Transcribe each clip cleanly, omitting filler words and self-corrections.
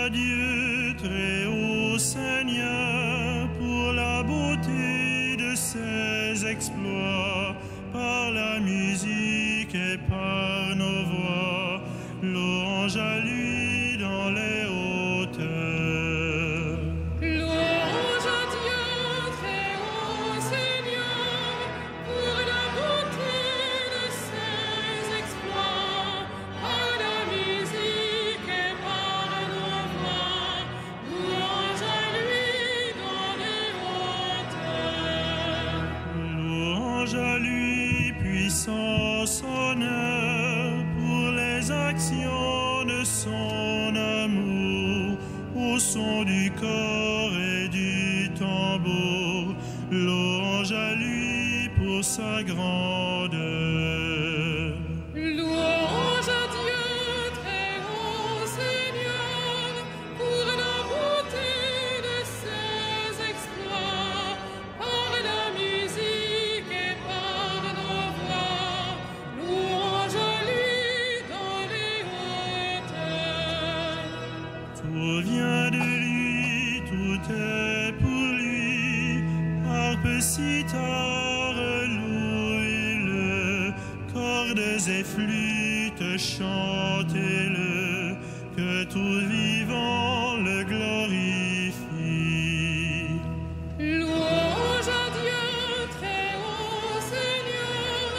à Dieu, très haut Seigneur, pour la beauté de ses exploits, par la musique et par nos voix. Louange à lui dans les hauteurs. Louange à Dieu, très haut Seigneur, pour la beauté de ses exploits, par la musique et par nos voix. Louange à lui dans les hauteurs. Louange à lui, puissance, honneur, pour les actions de son amour, au son du corps et du tambour. Louange à lui pour sa grandeur. Louange à Dieu, très haut Seigneur, pour la beauté de ses exploits, par la musique et par nos voix. Louange à lui dans les hauteurs. Tout vient de lui, tout est pour lui. Harpe, cithare, louez-le. Cordes et flûtes, chantez-le. Que tout vivant le glorifie. Louange à Dieu, très haut Seigneur,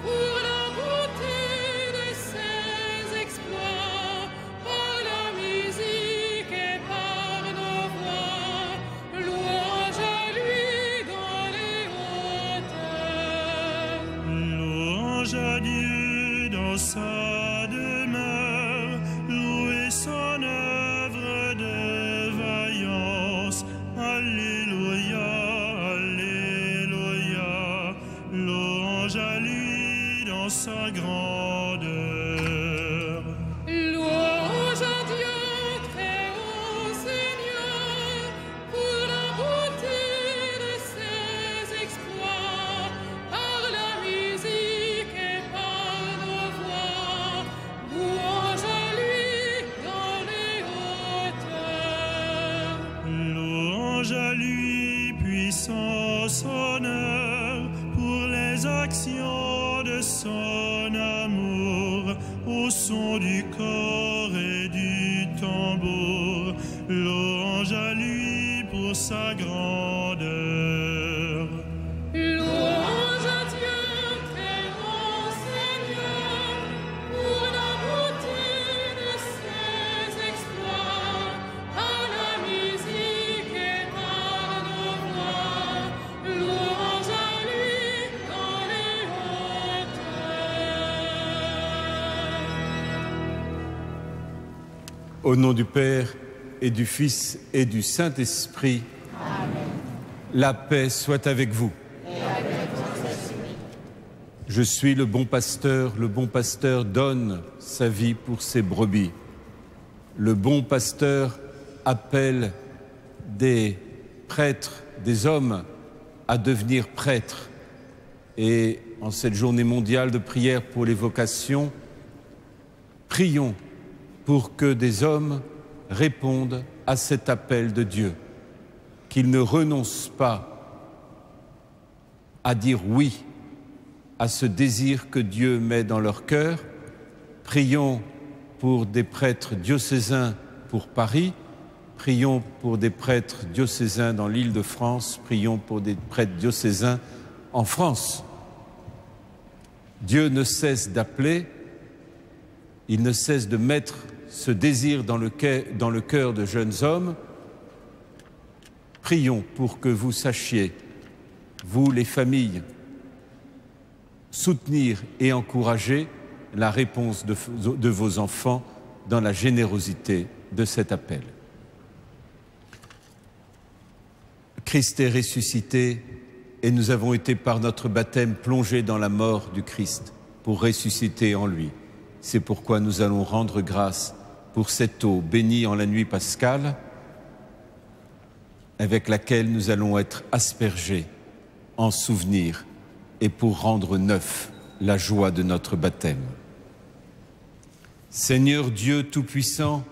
pour la beauté de ses exploits, par la musique et par nos voix. Louange à lui dans les hauteurs. Louange à Dieu dans sa demeure, louez son œuvre de vaillance. Alléluia, Alléluia, louange à lui dans sa grandeur. Louange à Dieu, très haut Seigneur, pour la beauté de ses exploits, par la musique et par nos voix. Louange à lui dans les hauteurs. Louange à lui, puissance, honneur, pour les actions de son amour, au son du corps et du tambour. Louange à lui pour sa grandeur. Louange à Dieu, très haut Seigneur, pour la beauté de ses exploits, par la musique et par nos voix. Louange à lui dans les hauteurs. Au nom du Père et du Fils et du Saint-Esprit, la paix soit avec vous. Je suis le bon pasteur donne sa vie pour ses brebis. Le bon pasteur appelle des prêtres, des hommes à devenir prêtres. Et en cette journée mondiale de prière pour les vocations, prions pour que des hommes répondent à cet appel de Dieu, qu'ils ne renoncent pas à dire oui à ce désir que Dieu met dans leur cœur. Prions pour des prêtres diocésains pour Paris, prions pour des prêtres diocésains dans l'Île-de-France, prions pour des prêtres diocésains en France. Dieu ne cesse d'appeler, il ne cesse de mettre ce désir dans le cœur de jeunes hommes. Prions pour que vous sachiez, vous les familles, soutenir et encourager la réponse de vos enfants dans la générosité de cet appel. Christ est ressuscité et nous avons été par notre baptême plongés dans la mort du Christ pour ressusciter en lui. C'est pourquoi nous allons rendre grâce pour cette eau bénie en la nuit pascale avec laquelle nous allons être aspergés en souvenir et pour rendre neuf la joie de notre baptême. Seigneur Dieu Tout-Puissant,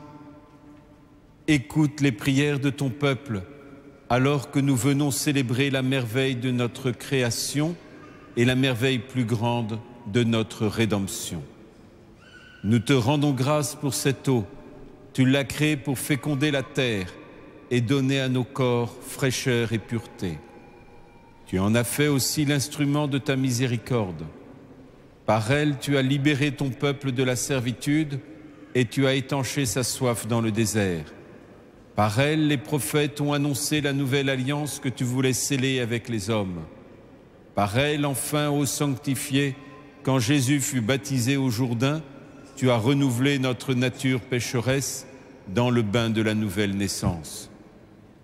Écoute les prières de ton peuple, alors que nous venons célébrer la merveille de notre création et la merveille plus grande de notre rédemption. Nous te rendons grâce pour cette eau. Tu l'as créée pour féconder la terre et donner à nos corps fraîcheur et pureté. Tu en as fait aussi l'instrument de ta miséricorde. Par elle, tu as libéré ton peuple de la servitude et tu as étanché sa soif dans le désert. Par elle, les prophètes ont annoncé la nouvelle alliance que tu voulais sceller avec les hommes. Par elle, enfin, ô sanctifié, quand Jésus fut baptisé au Jourdain, tu as renouvelé notre nature pécheresse dans le bain de la nouvelle naissance.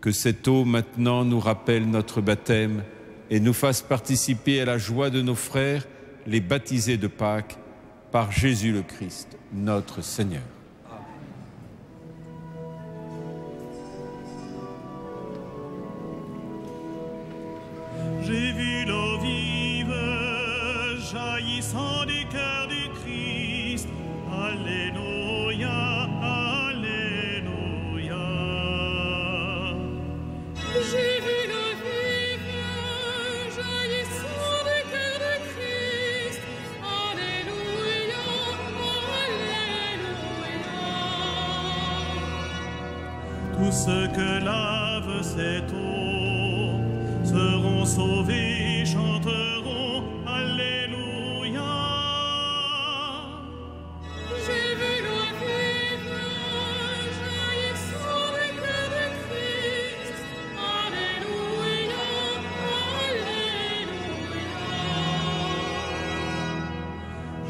Que cette eau maintenant nous rappelle notre baptême et nous fasse participer à la joie de nos frères, les baptisés de Pâques, par Jésus le Christ, notre Seigneur. J'ai vu l'eau vive jaillissant du cœur du Christ. Alléluia, alléluia. J'ai vu l'eau vive jaillissant du cœur de Christ. Alléluia, alléluia. Tous ceux que lave cette eau seront sauvés, chanteront Alléluia. J'ai vu l'eau vive jaillissant du cœur de Christ. Alléluia, alléluia.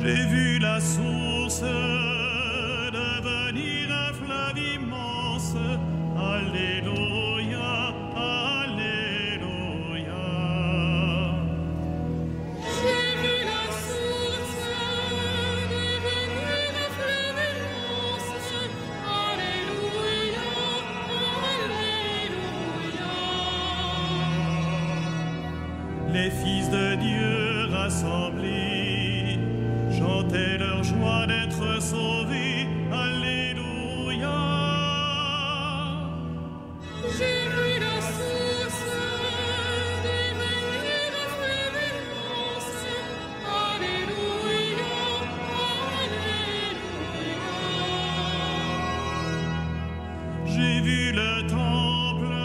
J'ai vu la source devenir un fleuve immense. Alléluia, alléluia. J'ai vu la source devenir un fleuve immense. Alléluia, alléluia. Les fils de Dieu rassemblés chantaient leur joie d'être sauvés. Alléluia. J'ai vu la source devenir un fleuve immense. Alléluia, alléluia. J'ai vu le temple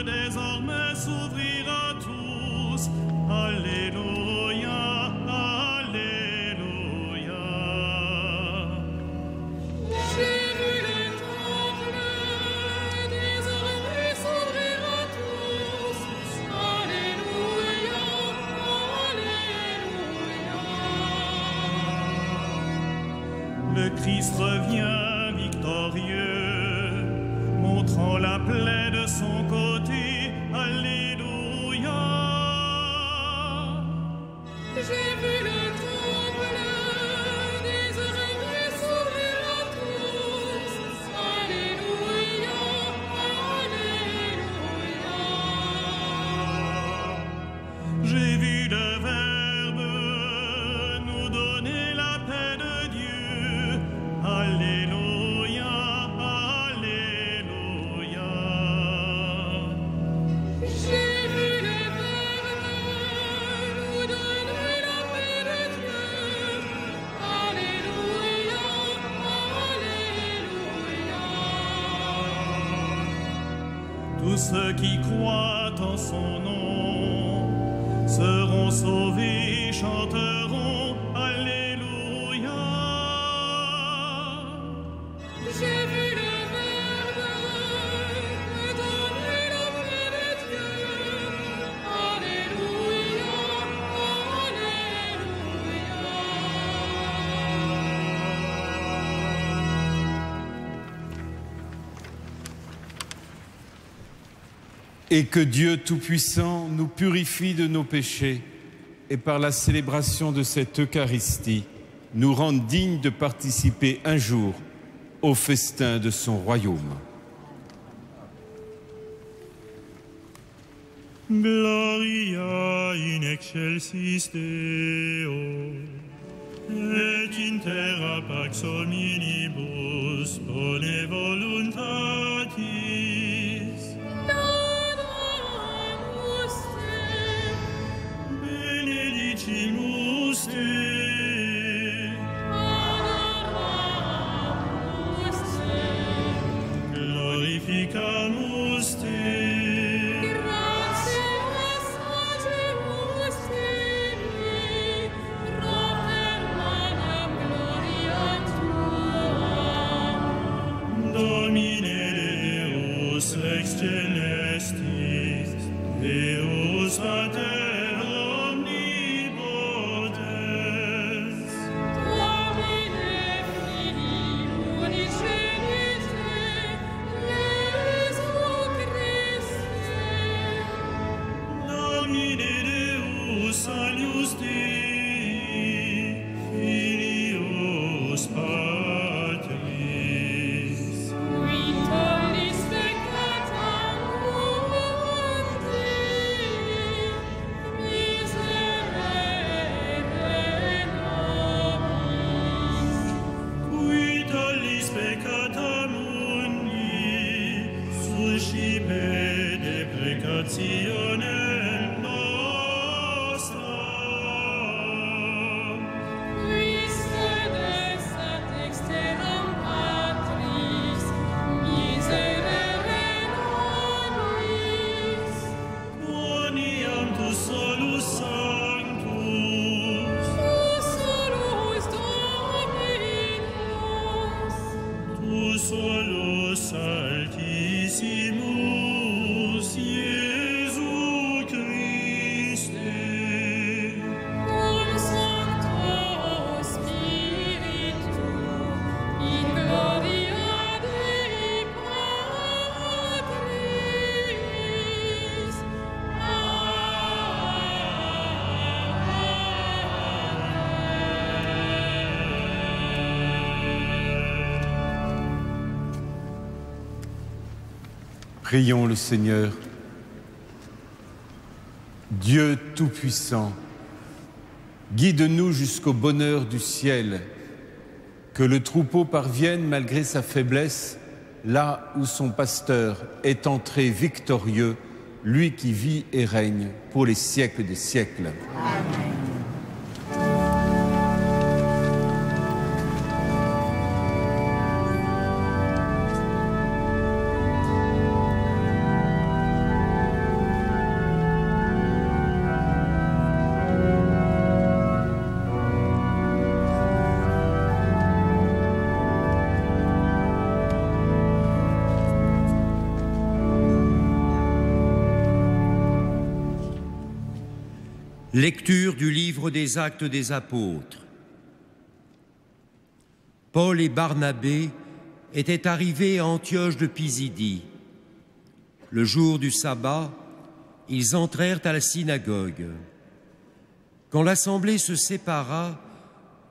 désormais s'ouvrir à tous. Alléluia, alléluia. J'ai vu le temple désormais s'ouvrir à tous. Alléluia, alléluia. Le Christ revient victorieux, montrant la plaie de son côté. Alléluia. J'ai vu le temple désormais s'ouvrir à tous. Alléluia, alléluia. J'ai vu le Verbe nous donner la paix de Dieu. Alléluia, alléluia. J'ai vu le Verbe nous donner la paix de Dieu. Alléluia, alléluia. Tous ceux qui croient en son nom seront sauvés, chanteront Alléluia. J'ai vu le Verbe nous donner la paix de Dieu. Alléluia, alléluia. Et que Dieu Tout-Puissant nous purifie de nos péchés et par la célébration de cette Eucharistie, nous rende dignes de participer un jour au festin de son royaume. Gloria in excelsis Deo, et in terra pax hominibus bone voluntatis. Laudamus te. Benedicimus te. Adoramus te. Glorificamus te. Gratias agimus Tibi, propter manam gloriam Tuam. Domine Deus ex celestis, Deus Pater omnipotens, Domine Filii unigenite, Iesu Christe. Domine Deus agnus Dei, Filius Patris, Qui tollis peccata mundi, miserere nobis. qui tollis peccata mundi, suscipe deprecationem nostra. Qui sedes ad exteram Patris, miserere nobis. Quoniam tu solus sanctus, Tu solus Dominus, tu solus altissimus, Iesu Christe, cum Sancto Spiritu, in gloria Dei Patris. Prions le Seigneur. Dieu Tout-Puissant, guide-nous jusqu'au bonheur du ciel, que le troupeau parvienne malgré sa faiblesse là où son pasteur est entré victorieux, lui qui vit et règne pour les siècles des siècles. Lecture du livre des Actes des Apôtres. Paul et Barnabé étaient arrivés à Antioche de Pisidie. Le jour du sabbat, ils entrèrent à la synagogue. Quand l'assemblée se sépara,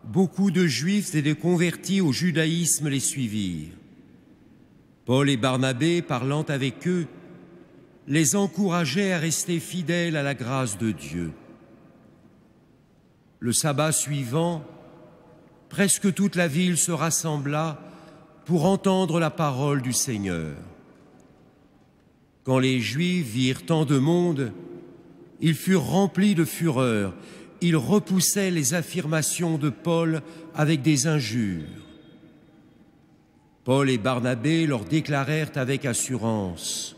beaucoup de Juifs et de convertis au judaïsme les suivirent. Paul et Barnabé, parlant avec eux, les encourageaient à rester fidèles à la grâce de Dieu. Le sabbat suivant, presque toute la ville se rassembla pour entendre la parole du Seigneur. Quand les Juifs virent tant de monde, ils furent remplis de fureur. Ils repoussaient les affirmations de Paul avec des injures. Paul et Barnabé leur déclarèrent avec assurance :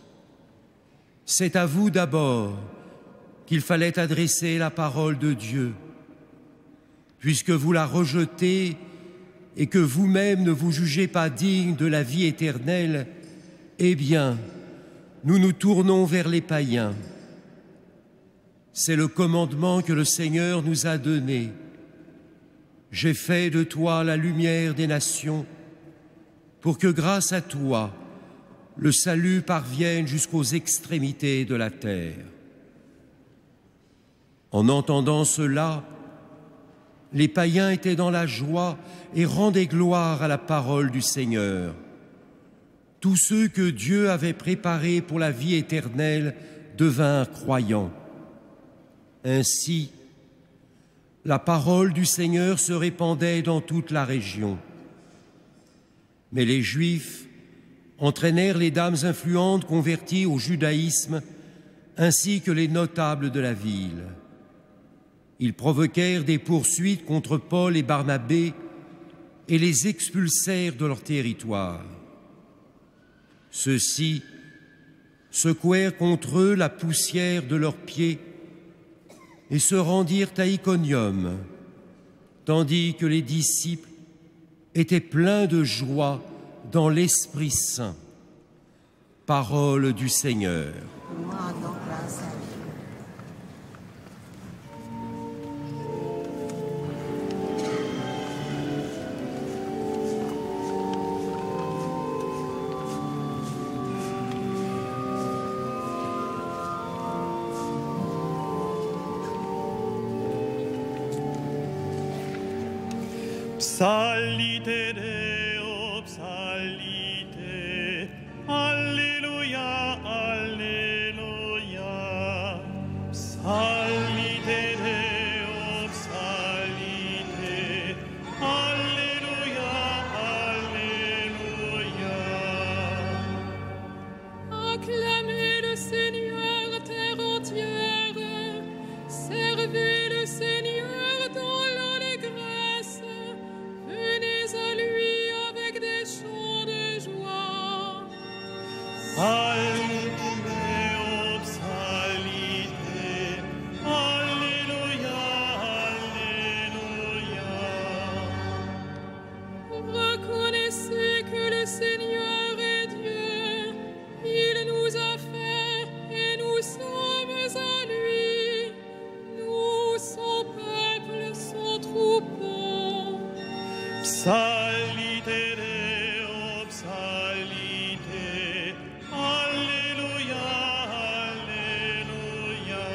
« C'est à vous d'abord qu'il fallait adresser la parole de Dieu. Puisque vous la rejetez et que vous-même ne vous jugez pas digne de la vie éternelle, eh bien, nous nous tournons vers les païens. C'est le commandement que le Seigneur nous a donné. J'ai fait de toi la lumière des nations, pour que grâce à toi, le salut parvienne jusqu'aux extrémités de la terre. » En entendant cela, les païens étaient dans la joie et rendaient gloire à la parole du Seigneur. Tous ceux que Dieu avait préparés pour la vie éternelle devinrent croyants. Ainsi, La parole du Seigneur se répandait dans toute la région. Mais les Juifs entraînèrent les dames influentes converties au judaïsme, ainsi que les notables de la ville. Ils provoquèrent des poursuites contre Paul et Barnabé et les expulsèrent de leur territoire. Ceux-ci secouèrent contre eux la poussière de leurs pieds et se rendirent à Iconium, tandis que les disciples étaient pleins de joie dans l'Esprit Saint. Parole du Seigneur. Psalite Deo, psalite, Alleluia, Alleluia. Psalite Deo, psalite, Alleluia, Alleluia. Acclamez le Seigneur, terre entière, servez le Seigneur dans l'allégresse, venez à lui avec des chants de joie. Alleluia, psalite, Alleluia, Alleluia. Reconnaissez que le Seigneur est Dieu, il nous a fait et nous sommes à lui, nous, son peuple, son troupeau. Psalite Deo, psalite, Alleluia, Alleluia.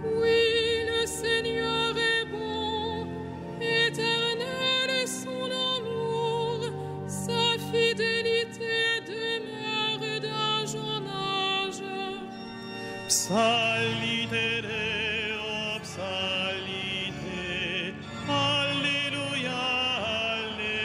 Oui, le Seigneur est bon, éternel est son amour, sa fidélité demeure d'âge en âge. Psalite Deo, psalite, Alleluia, Alleluia.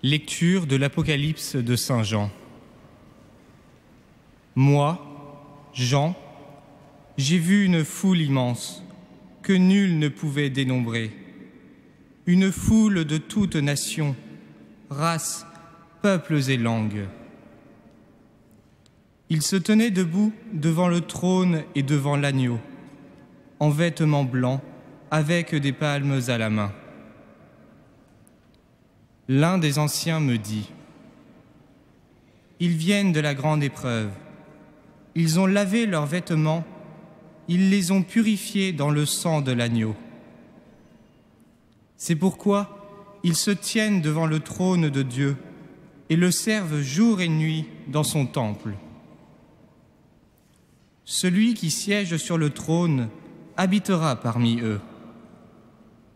Lecture de l'Apocalypse de Saint Jean. Moi, Jean, j'ai vu une foule immense que nul ne pouvait dénombrer, une foule de toutes nations, races, peuples et langues. Ils se tenaient debout devant le trône et devant l'agneau, en vêtements blancs, avec des palmes à la main. L'un des anciens me dit : ils viennent de la grande épreuve. Ils ont lavé leurs vêtements, ils les ont purifiés dans le sang de l'agneau. C'est pourquoi ils se tiennent devant le trône de Dieu et le servent jour et nuit dans son temple. Celui qui siège sur le trône habitera parmi eux.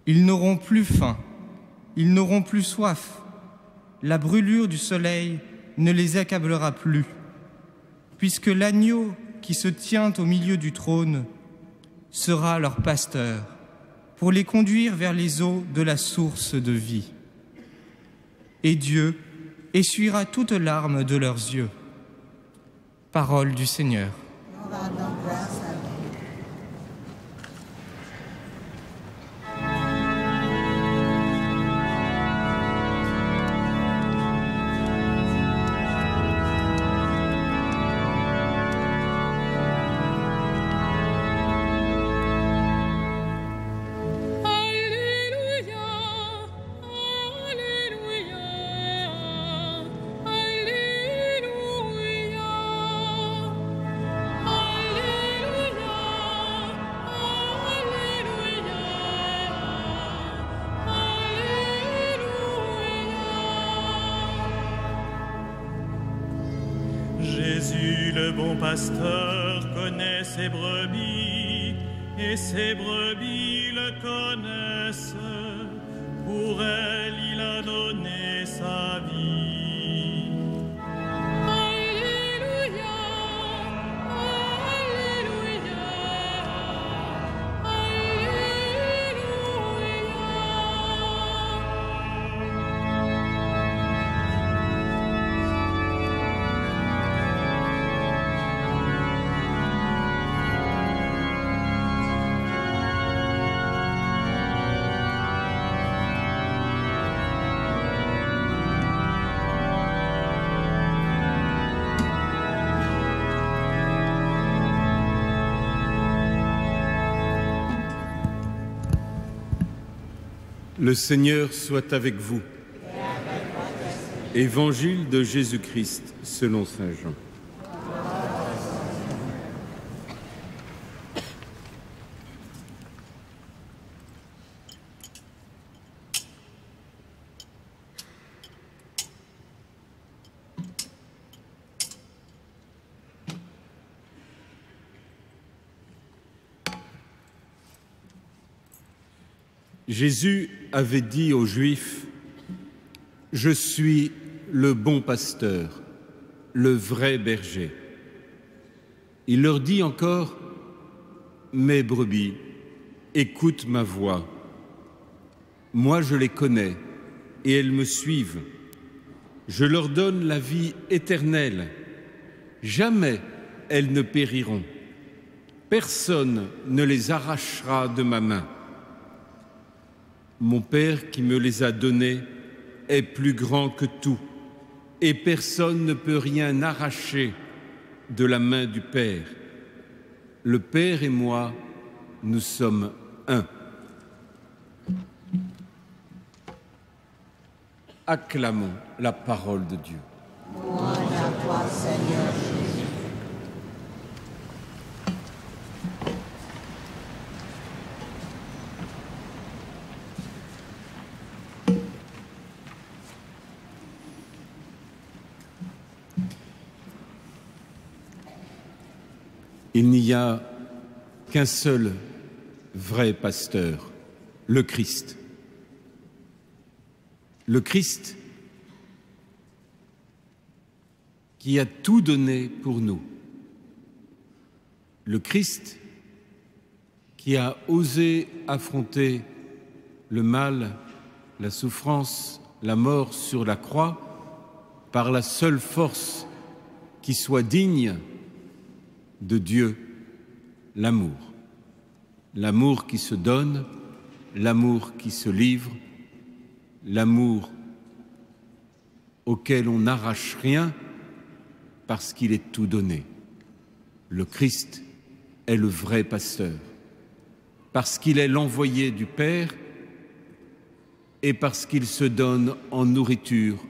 Ils n'auront plus faim. Ils n'auront plus soif. La brûlure du soleil ne les accablera plus, puisque l'agneau qui se tient au milieu du trône sera leur pasteur pour les conduire vers les eaux de la source de vie. Et Dieu essuiera toute larme de leurs yeux. Parole du Seigneur. Alléluia, Alléluia. Jésus, le bon pasteur, connaît ses brebis, et ses brebis le connaissent. Pour elles, il a donné sa vie. Alléluia, Alléluia, Le Seigneur soit avec vous. Évangile de Jésus-Christ selon saint Jean. Jésus avait dit aux Juifs: « Je suis le bon pasteur, le vrai berger. » Il leur dit encore: « Mes brebis, écoute ma voix. Moi je les connais et elles me suivent. Je leur donne la vie éternelle. Jamais elles ne périront. Personne ne les arrachera de ma main. Mon Père qui me les a donnés est plus grand que tout, et personne ne peut rien arracher de la main du Père. Le Père et moi, nous sommes un. » Acclamons la parole de Dieu. Louange à toi, Seigneur Jésus. Il n'y a qu'un seul vrai pasteur, le Christ. Le Christ qui a tout donné pour nous. Le Christ qui a osé affronter le mal, la souffrance, la mort sur la croix par la seule force qui soit digne de Dieu, l'amour. L'amour qui se donne, l'amour qui se livre, l'amour auquel on n'arrache rien parce qu'il est tout donné. Le Christ est le vrai pasteur, parce qu'il est l'envoyé du Père et parce qu'il se donne en nourriture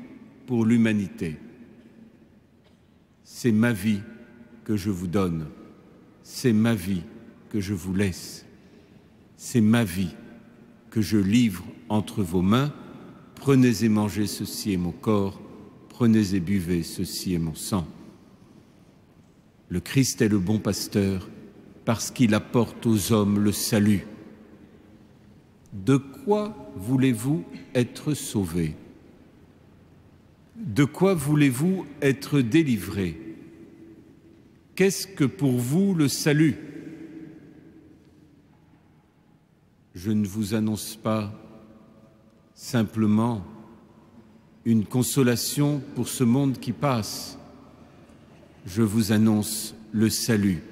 pour l'humanité. C'est ma vie que je vous donne, c'est ma vie que je vous laisse, c'est ma vie que je livre entre vos mains. Prenez et mangez, ceci est mon corps, prenez et buvez, ceci est mon sang. Le Christ est le bon pasteur parce qu'il apporte aux hommes le salut. De quoi voulez-vous être sauvés? De quoi voulez-vous être délivrés? Qu'est-ce que pour vous le salut? Je ne vous annonce pas simplement une consolation pour ce monde qui passe. Je vous annonce le salut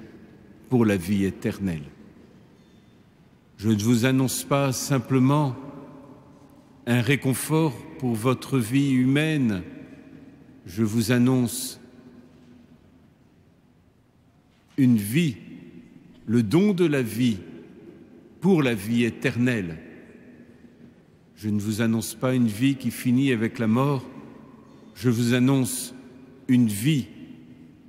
pour la vie éternelle. Je ne vous annonce pas simplement un réconfort pour votre vie humaine. Je vous annonce une vie, le don de la vie pour la vie éternelle. Je ne vous annonce pas une vie qui finit avec la mort, je vous annonce une vie,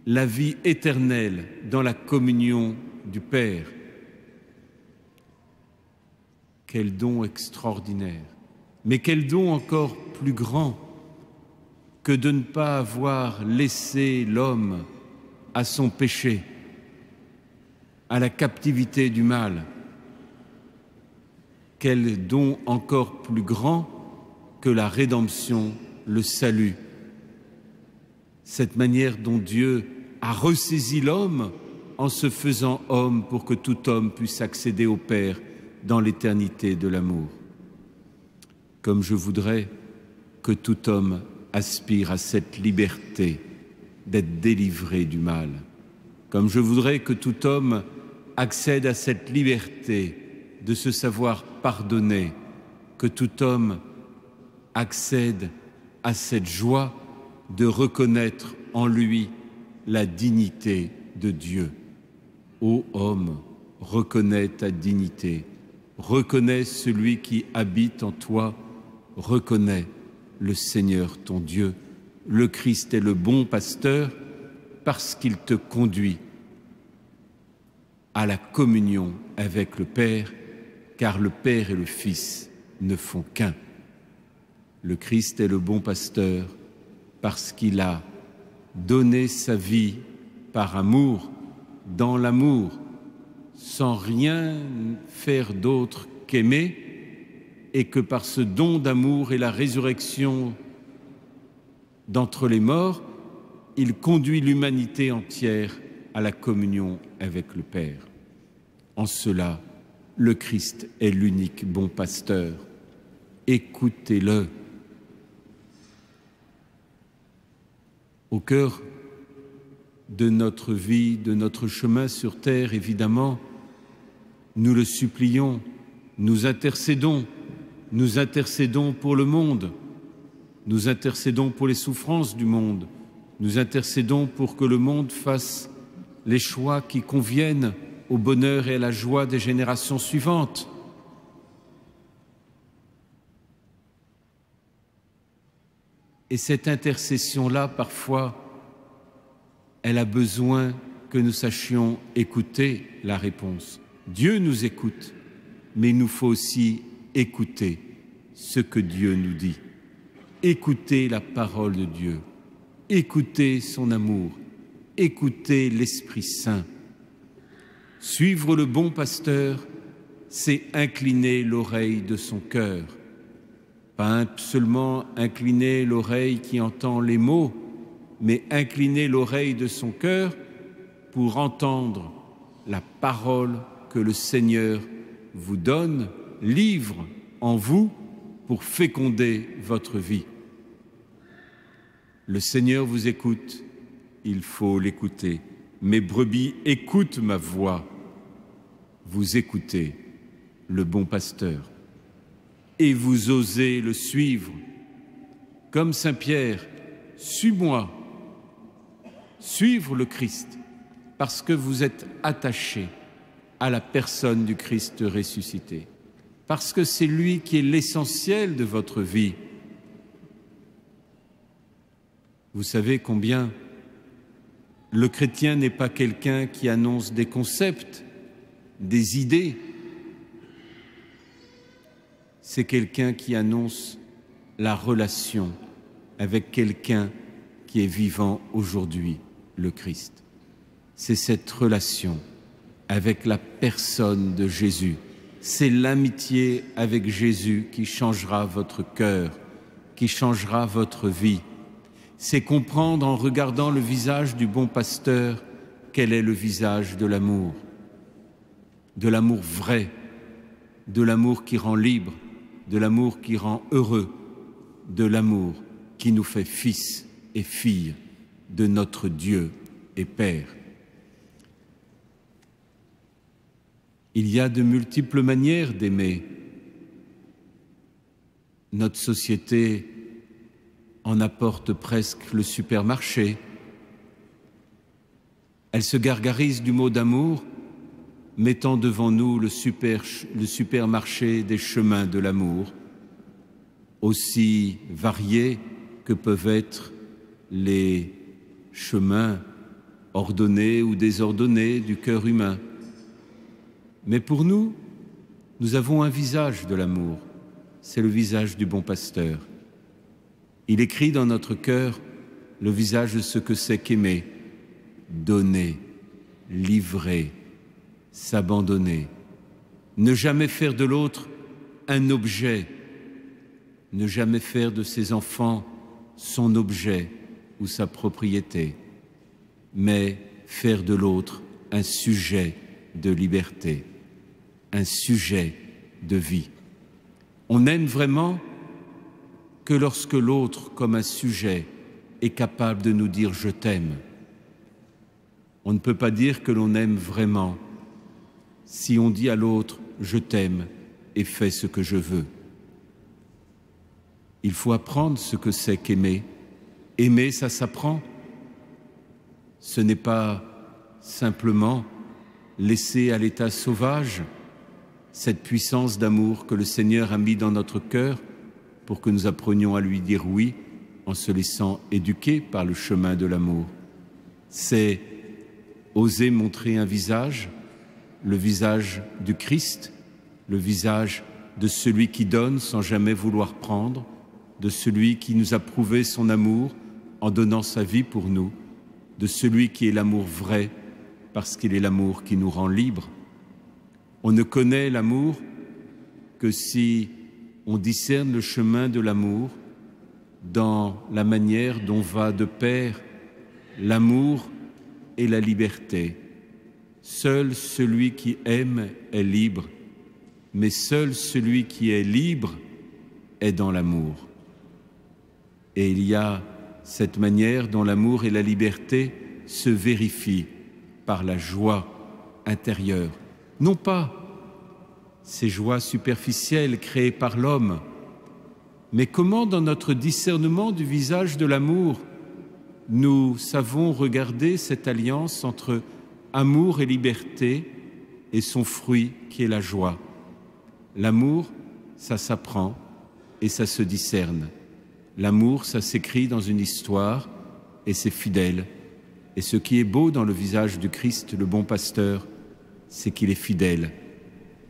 la vie éternelle dans la communion du Père. Quel don extraordinaire, mais quel don encore plus grand que de ne pas avoir laissé l'homme à son péché, à la captivité du mal. Quel don encore plus grand que la rédemption, le salut. Cette manière dont Dieu a ressaisi l'homme en se faisant homme pour que tout homme puisse accéder au Père dans l'éternité de l'amour. Comme je voudrais que tout homme aspire à cette liberté d'être délivré du mal. Comme je voudrais que tout homme accède à cette liberté de se savoir pardonner, que tout homme accède à cette joie de reconnaître en lui la dignité de Dieu. Ô homme, reconnais ta dignité, reconnais celui qui habite en toi, reconnais le Seigneur ton Dieu. Le Christ est le bon pasteur parce qu'il te conduit à la communion avec le Père, car le Père et le Fils ne font qu'un. Le Christ est le bon pasteur parce qu'il a donné sa vie par amour, dans l'amour, sans rien faire d'autre qu'aimer, et que par ce don d'amour et la résurrection d'entre les morts, il conduit l'humanité entière à la communion avec le Père. En cela, le Christ est l'unique bon pasteur. Écoutez-le. Au cœur de notre vie, de notre chemin sur terre, évidemment, nous le supplions, nous intercédons pour le monde, nous intercédons pour les souffrances du monde, nous intercédons pour que le monde fasse les choix qui conviennent au bonheur et à la joie des générations suivantes. Et cette intercession-là, parfois, elle a besoin que nous sachions écouter la réponse. Dieu nous écoute, mais il nous faut aussi écouter ce que Dieu nous dit. Écoutez la parole de Dieu, écoutez son amour, écoutez l'Esprit Saint. Suivre le bon pasteur, c'est incliner l'oreille de son cœur. Pas seulement incliner l'oreille qui entend les mots, mais incliner l'oreille de son cœur pour entendre la parole que le Seigneur vous donne, livre en vous pour féconder votre vie. Le Seigneur vous écoute, il faut l'écouter. Mes brebis écoutent ma voix. Vous écoutez le bon pasteur et vous osez le suivre. Comme Saint Pierre, suis-moi, suivre le Christ, parce que vous êtes attachés à la personne du Christ ressuscité, parce que c'est lui qui est l'essentiel de votre vie. Vous savez combien le chrétien n'est pas quelqu'un qui annonce des concepts, des idées. C'est quelqu'un qui annonce la relation avec quelqu'un qui est vivant aujourd'hui, le Christ. C'est cette relation avec la personne de Jésus. C'est l'amitié avec Jésus qui changera votre cœur, qui changera votre vie. C'est comprendre en regardant le visage du bon pasteur quel est le visage de l'amour vrai, de l'amour qui rend libre, de l'amour qui rend heureux, de l'amour qui nous fait fils et filles de notre Dieu et Père. Il y a de multiples manières d'aimer. Notre société en apporte presque le supermarché. Elle se gargarise du mot d'amour, mettant devant nous le supermarché des chemins de l'amour, aussi variés que peuvent être les chemins ordonnés ou désordonnés du cœur humain. Mais pour nous, nous avons un visage de l'amour, c'est le visage du bon pasteur. Il écrit dans notre cœur le visage de ce que c'est qu'aimer, donner, livrer, s'abandonner, ne jamais faire de l'autre un objet, ne jamais faire de ses enfants son objet ou sa propriété, mais faire de l'autre un sujet de liberté, un sujet de vie. On n'aime vraiment que lorsque l'autre, comme un sujet, est capable de nous dire « je t'aime ». On ne peut pas dire que l'on aime vraiment si on dit à l'autre « je t'aime et fais ce que je veux ». Il faut apprendre ce que c'est qu'aimer. Aimer, ça s'apprend. Ce n'est pas simplement laisser à l'état sauvage cette puissance d'amour que le Seigneur a mis dans notre cœur pour que nous apprenions à lui dire oui en se laissant éduquer par le chemin de l'amour. C'est oser montrer un visage, le visage du Christ, le visage de celui qui donne sans jamais vouloir prendre, de celui qui nous a prouvé son amour en donnant sa vie pour nous, de celui qui est l'amour vrai parce qu'il est l'amour qui nous rend libres. On ne connaît l'amour que si on discerne le chemin de l'amour dans la manière dont va de pair l'amour et la liberté. Seul celui qui aime est libre, mais seul celui qui est libre est dans l'amour. Et il y a cette manière dont l'amour et la liberté se vérifient par la joie intérieure. Non pas ces joies superficielles créées par l'homme, mais comment dans notre discernement du visage de l'amour, nous savons regarder cette alliance entre amour et liberté et son fruit qui est la joie. L'amour, ça s'apprend et ça se discerne. L'amour, ça s'écrit dans une histoire et c'est fidèle. Et ce qui est beau dans le visage du Christ, le bon pasteur, c'est qu'il est fidèle.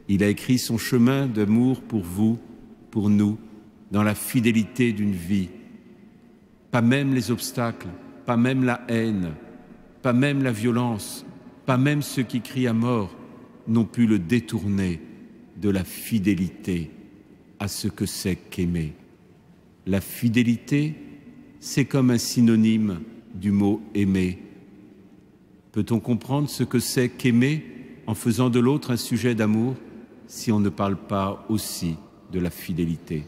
Il a écrit son chemin d'amour pour vous, pour nous, dans la fidélité d'une vie. Pas même les obstacles, pas même la haine, pas même la violence, pas même ceux qui crient à mort n'ont pu le détourner de la fidélité à ce que c'est qu'aimer. La fidélité, c'est comme un synonyme du mot aimer. Peut-on comprendre ce que c'est qu'aimer en faisant de l'autre un sujet d'amour si on ne parle pas aussi de la fidélité?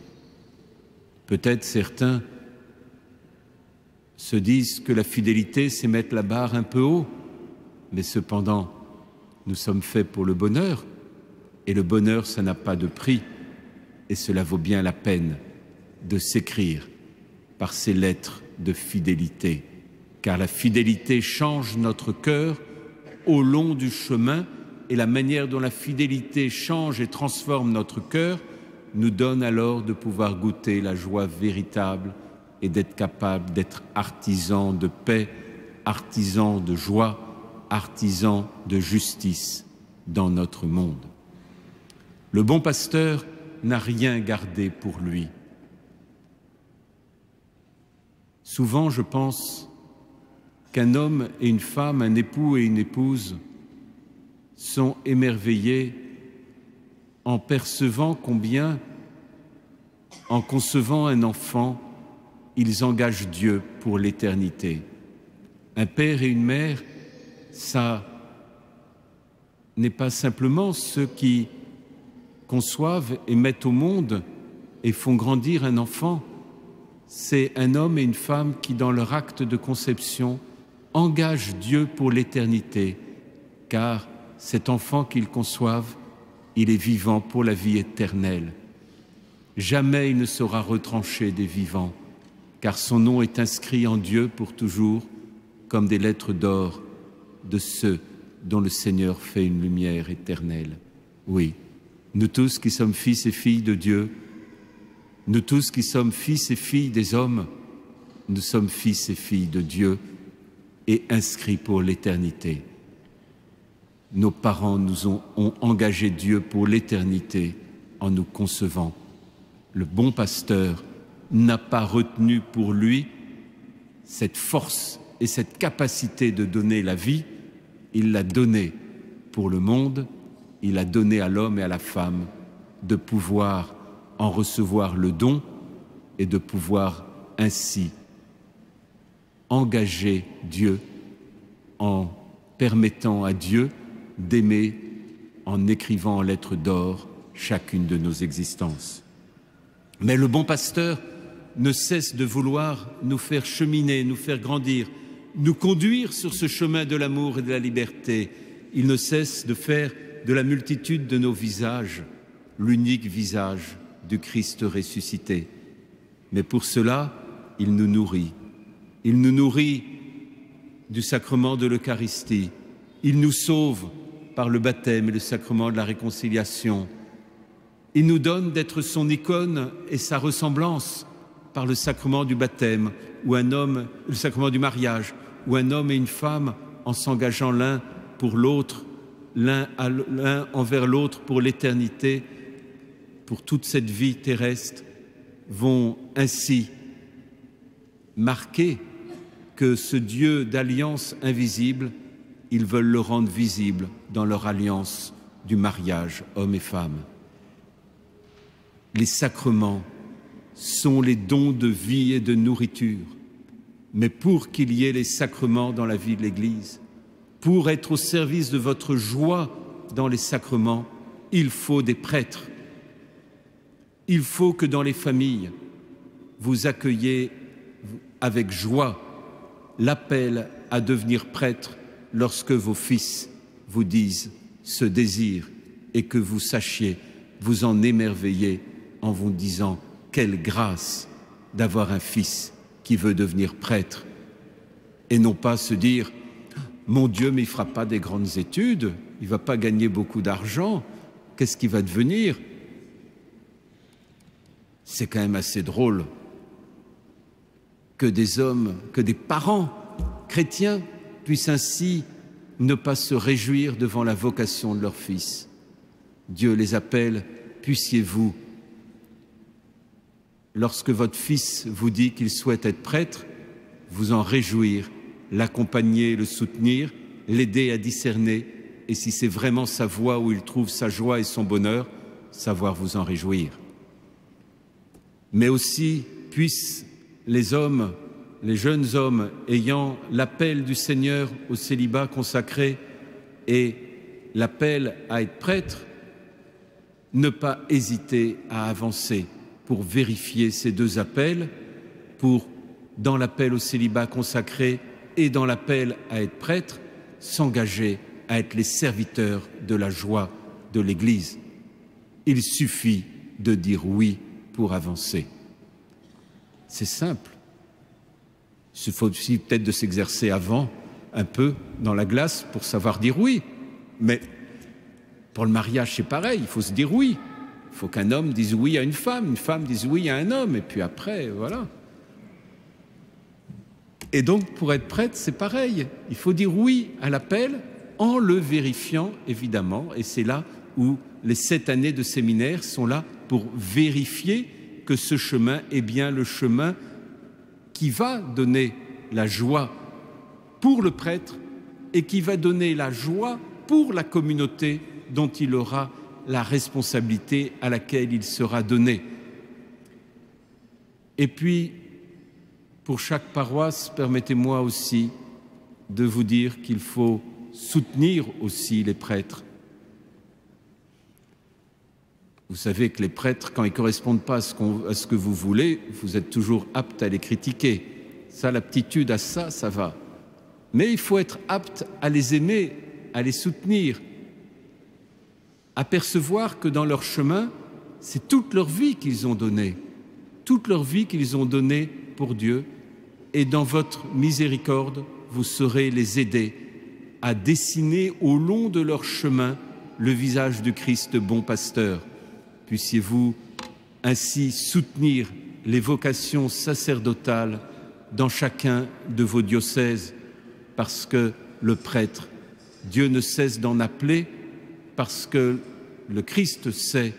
Peut-être certains se disent que la fidélité, c'est mettre la barre un peu haut, mais cependant, nous sommes faits pour le bonheur, et le bonheur, ça n'a pas de prix, et cela vaut bien la peine de s'écrire par ces lettres de fidélité, car la fidélité change notre cœur au long du chemin, et la manière dont la fidélité change et transforme notre cœur nous donne alors de pouvoir goûter la joie véritable et d'être capable d'être artisan de paix, artisan de joie, artisan de justice dans notre monde. Le bon pasteur n'a rien gardé pour lui. Souvent, je pense qu'un homme et une femme, un époux et une épouse sont émerveillés en percevant combien, en concevant un enfant, ils engagent Dieu pour l'éternité. Un père et une mère, ça n'est pas simplement ceux qui conçoivent et mettent au monde et font grandir un enfant. C'est un homme et une femme qui, dans leur acte de conception, engagent Dieu pour l'éternité, car cet enfant qu'ils conçoivent, il est vivant pour la vie éternelle. Jamais il ne sera retranché des vivants, car son nom est inscrit en Dieu pour toujours, comme des lettres d'or de ceux dont le Seigneur fait une lumière éternelle. Oui, nous tous qui sommes fils et filles de Dieu, nous tous qui sommes fils et filles des hommes, nous sommes fils et filles de Dieu et inscrits pour l'éternité. Nos parents nous ont engagé Dieu pour l'éternité en nous concevant. Le bon pasteur n'a pas retenu pour lui cette force et cette capacité de donner la vie, il l'a donnée pour le monde, il a donné à l'homme et à la femme de pouvoir en recevoir le don et de pouvoir ainsi engager Dieu en permettant à Dieu d'aimer en écrivant en lettres d'or chacune de nos existences. Mais le bon pasteur ne cesse de vouloir nous faire cheminer, nous faire grandir, nous conduire sur ce chemin de l'amour et de la liberté. Il ne cesse de faire de la multitude de nos visages l'unique visage du Christ ressuscité. Mais pour cela, il nous nourrit. Il nous nourrit du sacrement de l'Eucharistie. Il nous sauve par le baptême et le sacrement de la réconciliation. Il nous donne d'être son icône et sa ressemblance par le sacrement du baptême, où un homme, le sacrement du mariage, où un homme et une femme, en s'engageant l'un pour l'autre, l'un envers l'autre pour l'éternité, pour toute cette vie terrestre, vont ainsi marquer que ce Dieu d'alliance invisible, ils veulent le rendre visible dans leur alliance du mariage, homme et femme. Les sacrements sont les dons de vie et de nourriture. Mais pour qu'il y ait les sacrements dans la vie de l'Église, pour être au service de votre joie dans les sacrements, il faut des prêtres. Il faut que dans les familles, vous accueillez avec joie l'appel à devenir prêtre lorsque vos fils vous disent ce désir et que vous sachiez vous en émerveiller en vous disant quelle grâce d'avoir un fils qui veut devenir prêtre et non pas se dire mon Dieu mais il ne fera pas des grandes études, il ne va pas gagner beaucoup d'argent, qu'est-ce qu'il va devenir? C'est quand même assez drôle que des hommes, que des parents chrétiens puissent ainsi ne pas se réjouir devant la vocation de leur fils. Dieu les appelle, puissiez-vous, lorsque votre fils vous dit qu'il souhaite être prêtre, vous en réjouir, l'accompagner, le soutenir, l'aider à discerner, et si c'est vraiment sa voie où il trouve sa joie et son bonheur, savoir vous en réjouir. Mais aussi puissent les hommes, les jeunes hommes ayant l'appel du Seigneur au célibat consacré et l'appel à être prêtre, ne pas hésiter à avancer pour vérifier ces deux appels, pour, dans l'appel au célibat consacré et dans l'appel à être prêtre, s'engager à être les serviteurs de la joie de l'Église. Il suffit de dire oui pour avancer. C'est simple. Il faut aussi peut-être de s'exercer avant, un peu, dans la glace, pour savoir dire oui. Mais pour le mariage, c'est pareil, il faut se dire oui. Il faut qu'un homme dise oui à une femme dise oui à un homme, et puis après, voilà. Et donc, pour être prêtre, c'est pareil. Il faut dire oui à l'appel en le vérifiant, évidemment. Et c'est là où les 7 années de séminaire sont là pour vérifier que ce chemin est bien le chemin qui va donner la joie pour le prêtre et qui va donner la joie pour la communauté dont il aura la responsabilité à laquelle il sera donné. Et puis, pour chaque paroisse, permettez-moi aussi de vous dire qu'il faut soutenir aussi les prêtres. Vous savez que les prêtres, quand ils ne correspondent pas à ce que vous voulez, vous êtes toujours apte à les critiquer. Ça, l'aptitude à ça, ça va. Mais il faut être apte à les aimer, à les soutenir, à percevoir que dans leur chemin, c'est toute leur vie qu'ils ont donnée, toute leur vie qu'ils ont donnée pour Dieu. Et dans votre miséricorde, vous saurez les aider à dessiner au long de leur chemin le visage du Christ bon pasteur. Puissiez-vous ainsi soutenir les vocations sacerdotales dans chacun de vos diocèses, parce que le prêtre, Dieu ne cesse d'en appeler, parce que le Christ sait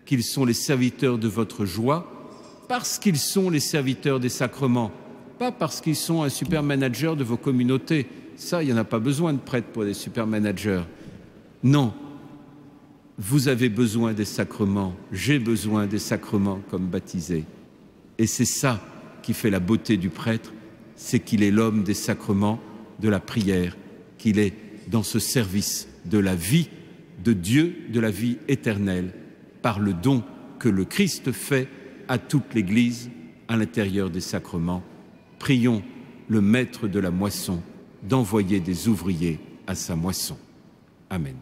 qu'ils sont les serviteurs de votre joie, parce qu'ils sont les serviteurs des sacrements, pas parce qu'ils sont un super manager de vos communautés. Ça, il n'y en a pas besoin de prêtres pour des super managers. Non, vous avez besoin des sacrements, j'ai besoin des sacrements comme baptisé. Et c'est ça qui fait la beauté du prêtre, c'est qu'il est l'homme des sacrements, de la prière, qu'il est dans ce service de la vie de Dieu, de la vie éternelle, par le don que le Christ fait à toute l'Église à l'intérieur des sacrements. Prions le maître de la moisson d'envoyer des ouvriers à sa moisson. Amen.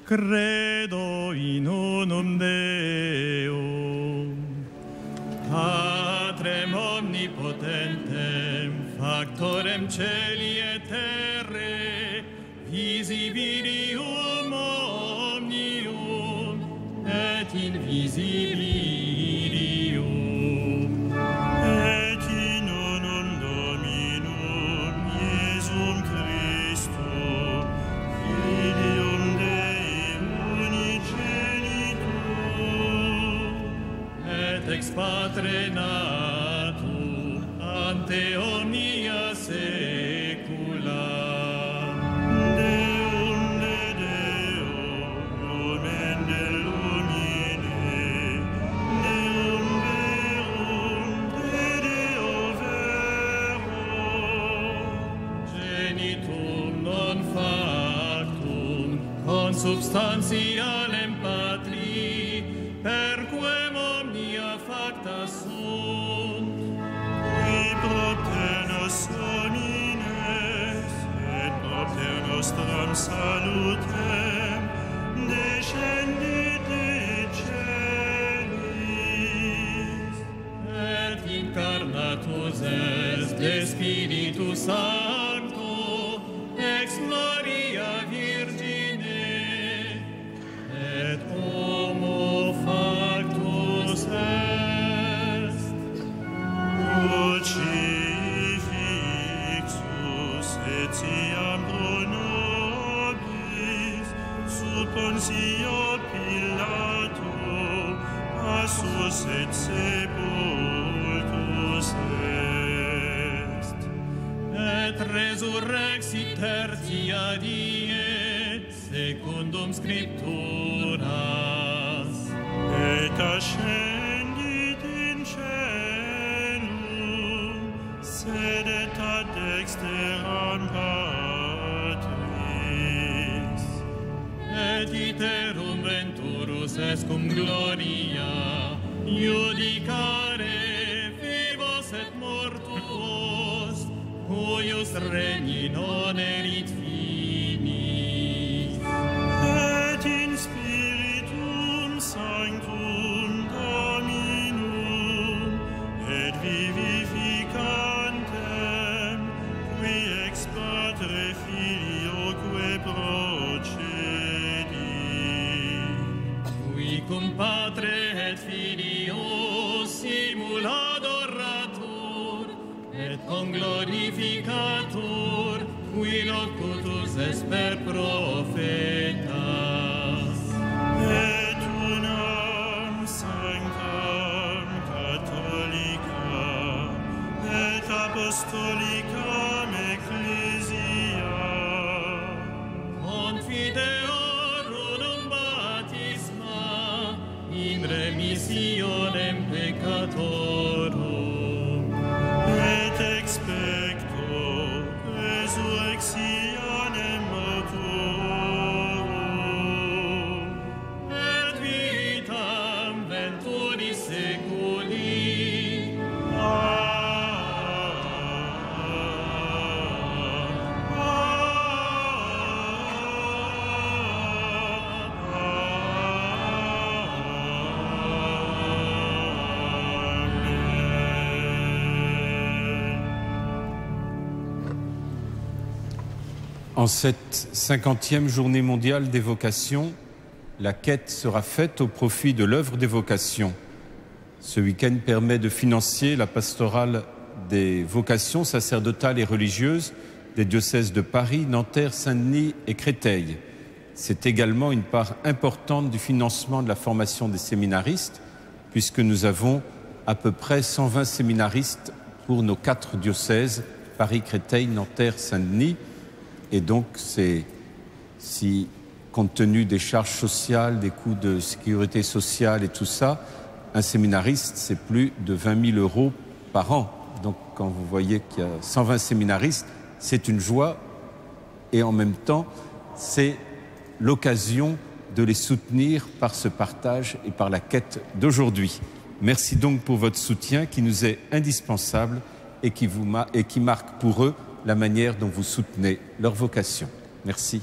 Credo in unum Deum, Patrem omnipotentem, factorem celi et terrae, visibilium omnium et invisibilium. Et in unum Dominum Iesum Christum, Filium ex Patre natum ante omnia saecula. Deum de Deo, lumen de lumine, Deum verum de Deo verum, genitum non factum consubstantialem Patri, perquem omnia facta sunt, qui propter nos homines, et propter nostram salutem, descendit in celis, et incarnatus est de Spiritus Sancto, ex Maria Virgine, et homo factus est. Crucifixus etiam pro nobis, sub Pontio Pilato, passus et sepultus est. Et resurrexit tertia die, secundum Scripturas, et ascendit in caelum, sedet ad dexteram Patris, et iterum venturus est cum gloria, judicare vivos et mortuos, cuius regni non erit finis, et in Spiritum Sanctum Dominum, et vivificantem, qui ex Patre Filioque procedit, qui cum Patre et Filio simul adoratur, et conglorificatur, qui locutus est per profetas. Et unam sanctam catholicam et apostolicam ecclesiam, confideorum baptisma in remissionem peccatorum, et expecto resurrectionem mortuorum, et vitam venturis seculi. Amen. En cette 50e journée mondiale des vocations, la quête sera faite au profit de l'œuvre des vocations. Ce week-end permet de financer la pastorale des vocations sacerdotales et religieuses des diocèses de Paris, Nanterre, Saint-Denis et Créteil. C'est également une part importante du financement de la formation des séminaristes, puisque nous avons à peu près 120 séminaristes pour nos 4 diocèses, Paris, Créteil, Nanterre, Saint-Denis. Et donc, si compte tenu des charges sociales, des coûts de sécurité sociale et tout ça, un séminariste, c'est plus de 20 000 € par an. Donc, quand vous voyez qu'il y a 120 séminaristes, c'est une joie et en même temps, c'est l'occasion de les soutenir par ce partage et par la quête d'aujourd'hui. Merci donc pour votre soutien qui nous est indispensable et qui marque pour eux la manière dont vous soutenez leur vocation. Merci.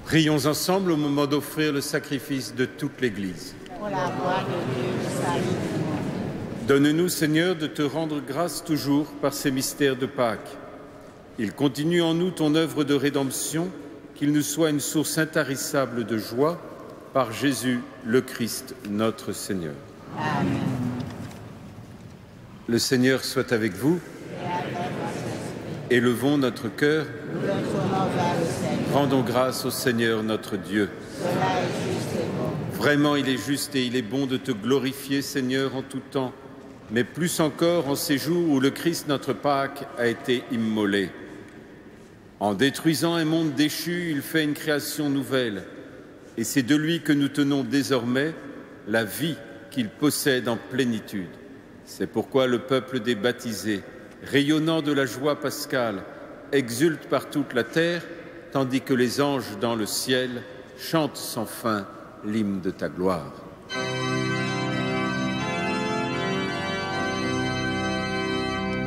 Prions ensemble au moment d'offrir le sacrifice de toute l'Église. Pour la gloire de Dieu, salut du monde. Donne-nous, Seigneur, de te rendre grâce toujours par ces mystères de Pâques. Il continue en nous ton œuvre de rédemption, qu'il nous soit une source intarissable de joie, par Jésus le Christ, notre Seigneur. Amen. Le Seigneur soit avec vous. Élevons notre cœur. Nous le tournons vers le Seigneur. Rendons grâce au Seigneur notre Dieu. Cela est juste et bon. Vraiment, il est juste et il est bon de te glorifier, Seigneur, en tout temps, mais plus encore en ces jours où le Christ, notre Pâque, a été immolé. En détruisant un monde déchu, il fait une création nouvelle. Et c'est de lui que nous tenons désormais la vie qu'il possède en plénitude. C'est pourquoi le peuple des baptisés, rayonnant de la joie pascale, exulte par toute la terre, tandis que les anges dans le ciel chantent sans fin l'hymne de ta gloire.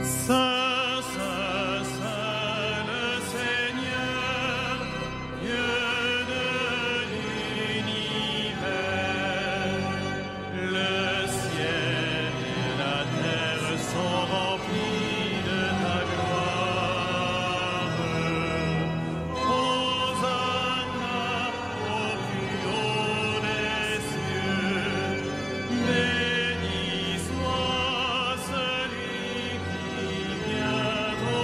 Saint, Saint, Saint, le Seigneur, Dieu de l'univers, le ciel et la terre sont remplis de ta gloire. Hosanna au plus haut des cieux, béni soit celui qui vient au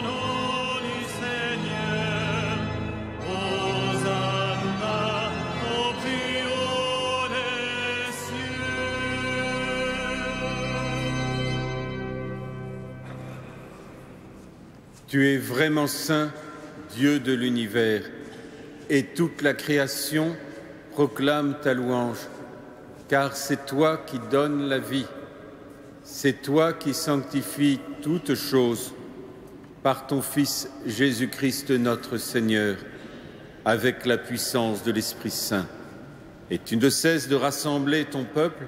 nom du Seigneur. Hosanna au plus haut des cieux. Tu es vraiment saint, Dieu de l'univers, et toute la création proclame ta louange, car c'est toi qui donnes la vie, c'est toi qui sanctifies toutes choses par ton Fils Jésus-Christ notre Seigneur, avec la puissance de l'Esprit Saint. Et tu ne cesses de rassembler ton peuple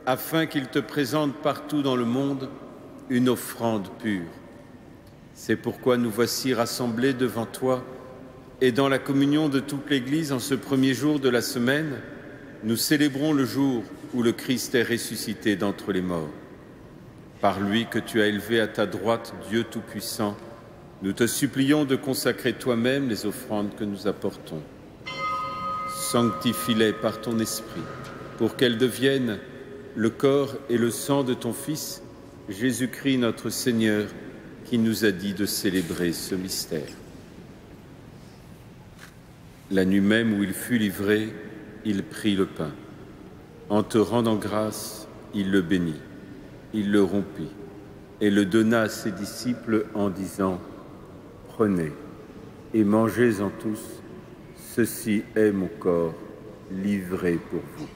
afin qu'il te présente partout dans le monde une offrande pure. C'est pourquoi nous voici rassemblés devant toi et dans la communion de toute l'Église en ce premier jour de la semaine, nous célébrons le jour où le Christ est ressuscité d'entre les morts. Par lui que tu as élevé à ta droite, Dieu Tout-Puissant, nous te supplions de consacrer toi-même les offrandes que nous apportons. Sanctifie-les par ton Esprit, pour qu'elles deviennent le corps et le sang de ton Fils, Jésus-Christ notre Seigneur, qui nous a dit de célébrer ce mystère. La nuit même où il fut livré, il prit le pain. En te rendant grâce, il le bénit, il le rompit et le donna à ses disciples en disant : « Prenez et mangez-en tous, ceci est mon corps livré pour vous. »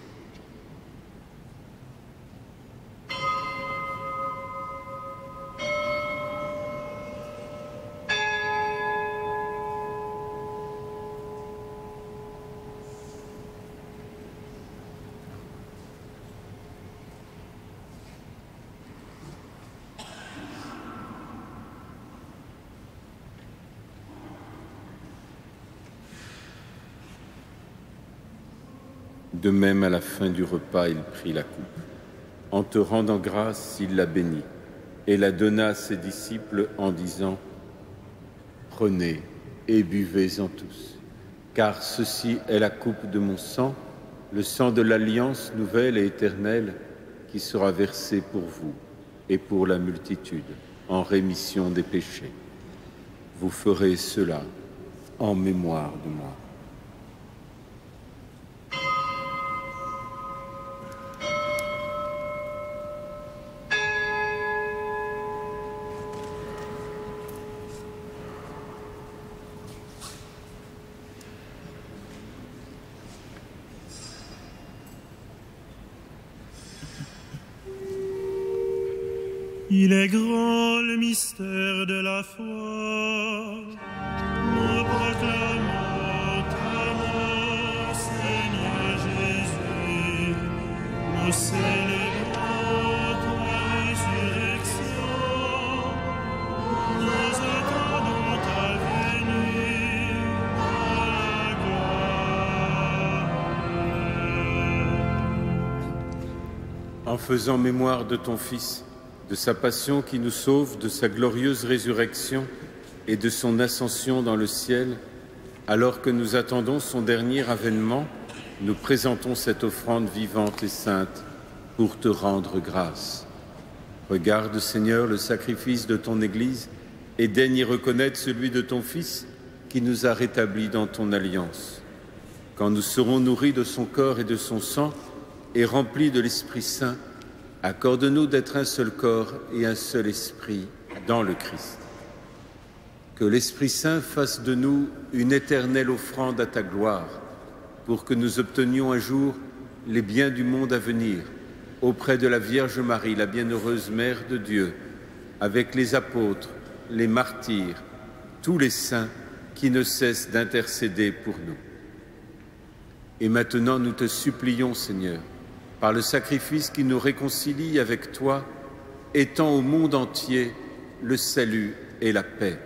De même, à la fin du repas, il prit la coupe. En te rendant grâce, il la bénit et la donna à ses disciples en disant : « Prenez et buvez-en tous, car ceci est la coupe de mon sang, le sang de l'alliance nouvelle et éternelle qui sera versé pour vous et pour la multitude en rémission des péchés. Vous ferez cela en mémoire de moi. » Il est grand le mystère de la foi. Nous proclamons ta mort, Seigneur Jésus. Nous célébrons ta résurrection. Nous attendons ta venue dans la gloire. en faisant mémoire de ton Fils, de sa passion qui nous sauve, de sa glorieuse résurrection et de son ascension dans le ciel, alors que nous attendons son dernier avènement, nous présentons cette offrande vivante et sainte pour te rendre grâce. Regarde, Seigneur, le sacrifice de ton Église et daigne y reconnaître celui de ton Fils qui nous a rétablis dans ton alliance. Quand nous serons nourris de son corps et de son sang et remplis de l'Esprit Saint, accorde-nous d'être un seul corps et un seul esprit dans le Christ. Que l'Esprit Saint fasse de nous une éternelle offrande à ta gloire, pour que nous obtenions un jour les biens du monde à venir, auprès de la Vierge Marie, la bienheureuse Mère de Dieu, avec les apôtres, les martyrs, tous les saints qui ne cessent d'intercéder pour nous. Et maintenant, nous te supplions, Seigneur, par le sacrifice qui nous réconcilie avec toi, étends au monde entier le salut et la paix.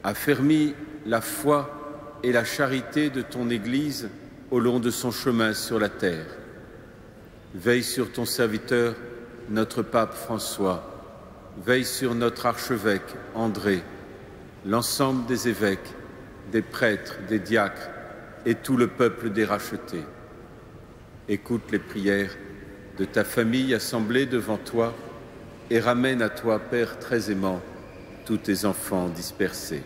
Affermis la foi et la charité de ton Église au long de son chemin sur la terre. Veille sur ton serviteur, notre pape François. Veille sur notre archevêque André, l'ensemble des évêques, des prêtres, des diacres et tout le peuple des rachetés. Écoute les prières de ta famille assemblée devant toi et ramène à toi, Père très aimant, tous tes enfants dispersés.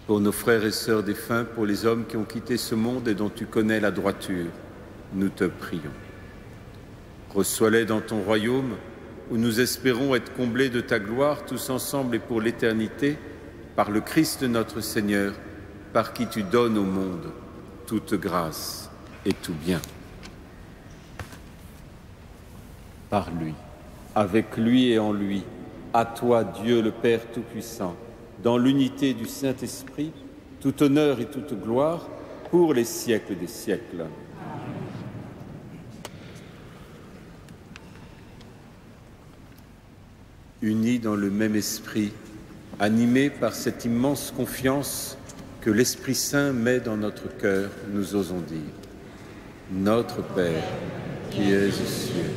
Pour nos frères et sœurs défunts, pour les hommes qui ont quitté ce monde et dont tu connais la droiture, nous te prions. Reçois-les dans ton royaume, où nous espérons être comblés de ta gloire, tous ensemble et pour l'éternité, par le Christ notre Seigneur, par qui tu donnes au monde toute grâce et tout bien. Par lui, avec lui et en lui, à toi, Dieu le Père Tout-Puissant, dans l'unité du Saint-Esprit, tout honneur et toute gloire pour les siècles des siècles. Unis dans le même esprit, animés par cette immense confiance que l'Esprit Saint met dans notre cœur, nous osons dire: Notre Père, qui es aux cieux,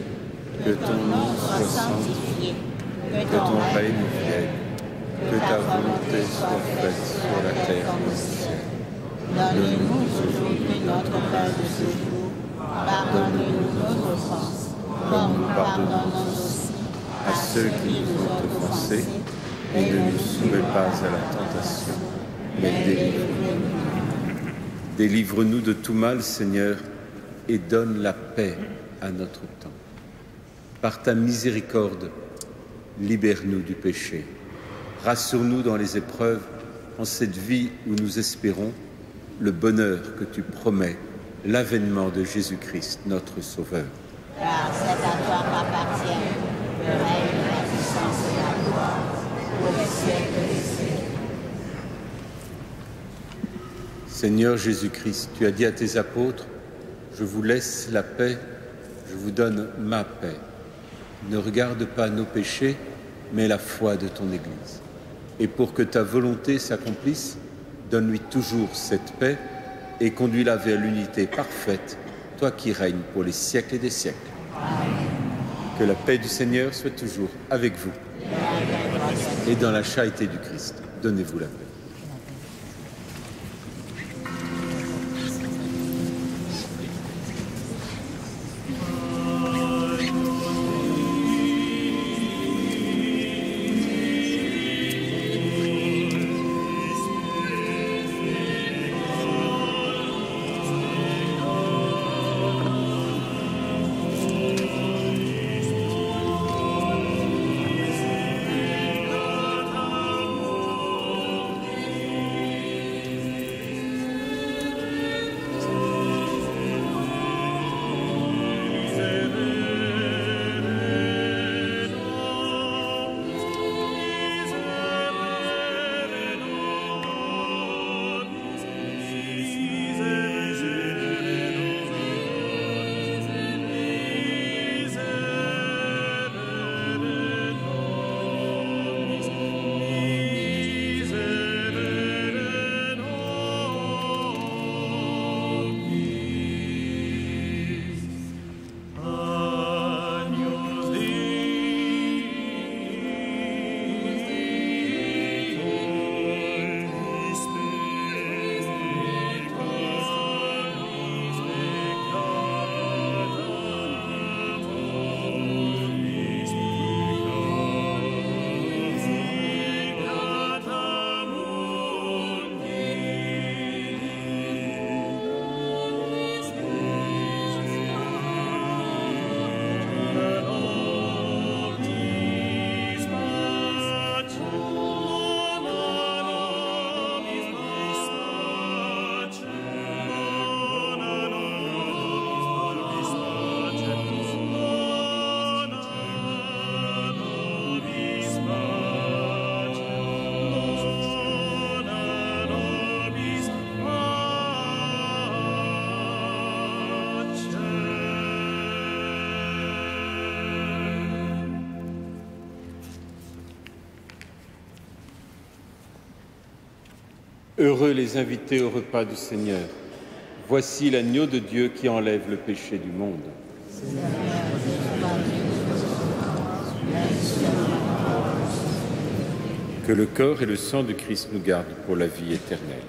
que ton nom soit sanctifié, que ton règne vienne, que ta volonté soit faite sur la terre comme au ciel. Donne-nous aujourd'hui notre pain de ce jour. Pardonne-nous nos offenses, comme nous pardonnons aussi à ceux qui nous ont offensés, et ne nous soumets pas à la tentation, mais délivre-nous. Délivre-nous de tout mal, Seigneur, et donne la paix à notre temps. Par ta miséricorde, libère-nous du péché. Rassure-nous dans les épreuves, en cette vie où nous espérons le bonheur que tu promets, l'avènement de Jésus-Christ, notre Sauveur. Car c'est à toi qu'appartient le règne, la puissance et la gloire, pour les siècles des siècles. Seigneur Jésus-Christ, tu as dit à tes apôtres: je vous laisse la paix, je vous donne ma paix. Ne regarde pas nos péchés, mais la foi de ton Église. Et pour que ta volonté s'accomplisse, donne-lui toujours cette paix et conduis-la vers l'unité parfaite, toi qui règnes pour les siècles et des siècles. Que la paix du Seigneur soit toujours avec vous. Et dans la charité du Christ, donnez-vous la paix. Heureux les invités au repas du Seigneur. Voici l'agneau de Dieu qui enlève le péché du monde. Que le corps et le sang du Christ nous gardent pour la vie éternelle.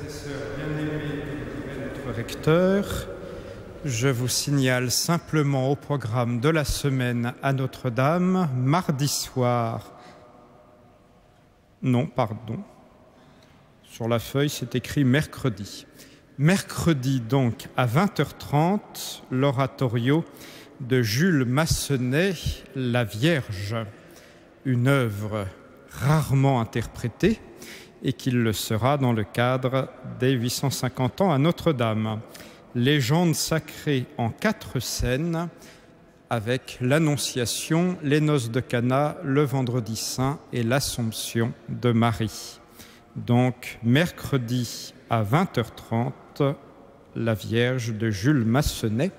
et sœurs bien-aimés, comme dirait notre recteur, je vous signale simplement au programme de la semaine à Notre-Dame, mardi soir. Non, pardon. Sur la feuille, c'est écrit mercredi. Mercredi, donc, à 20h30, l'oratorio de Jules Massenet, La Vierge, une œuvre rarement interprétée et qu'il le sera dans le cadre des 850 ans à Notre-Dame. Légende sacrée en 4 scènes avec l'Annonciation, les noces de Cana, le Vendredi Saint et l'Assomption de Marie. Donc, mercredi à 20h30, La Vierge de Jules Massenet,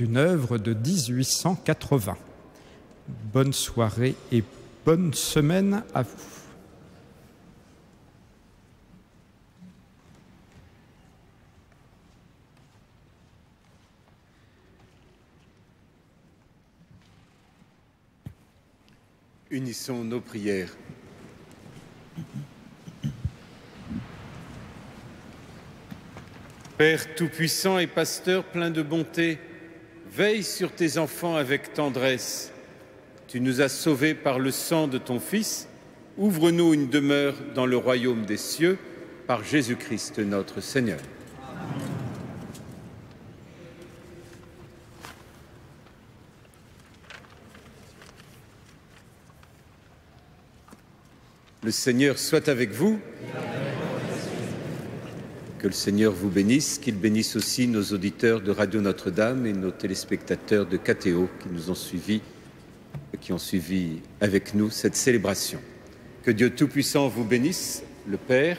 une œuvre de 1880. Bonne soirée et bonne semaine à vous. Unissons nos prières. Père tout-puissant et pasteur plein de bonté, veille sur tes enfants avec tendresse. Tu nous as sauvés par le sang de ton Fils. Ouvre-nous une demeure dans le royaume des cieux, par Jésus-Christ notre Seigneur. Le Seigneur soit avec vous. Que le Seigneur vous bénisse, qu'il bénisse aussi nos auditeurs de Radio Notre-Dame et nos téléspectateurs de KTO qui nous ont suivis, qui ont suivi avec nous cette célébration. Que Dieu Tout-Puissant vous bénisse, le Père,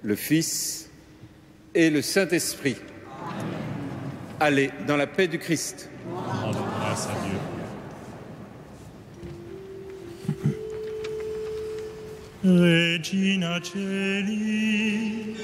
le Fils et le Saint-Esprit. Allez dans la paix du Christ. Rendons grâce à Dieu. Regina Celi